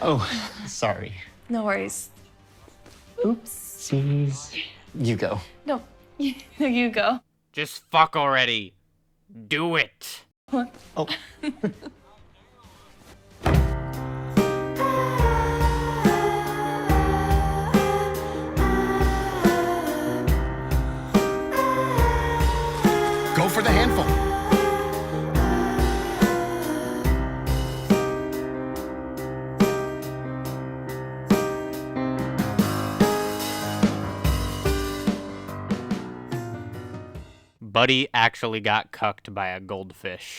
Oh, sorry. No worries. Oopsies. You go. No, you go. Just fuck already. Do it. Oh. Go for the handful. Buddy actually got cucked by a goldfish.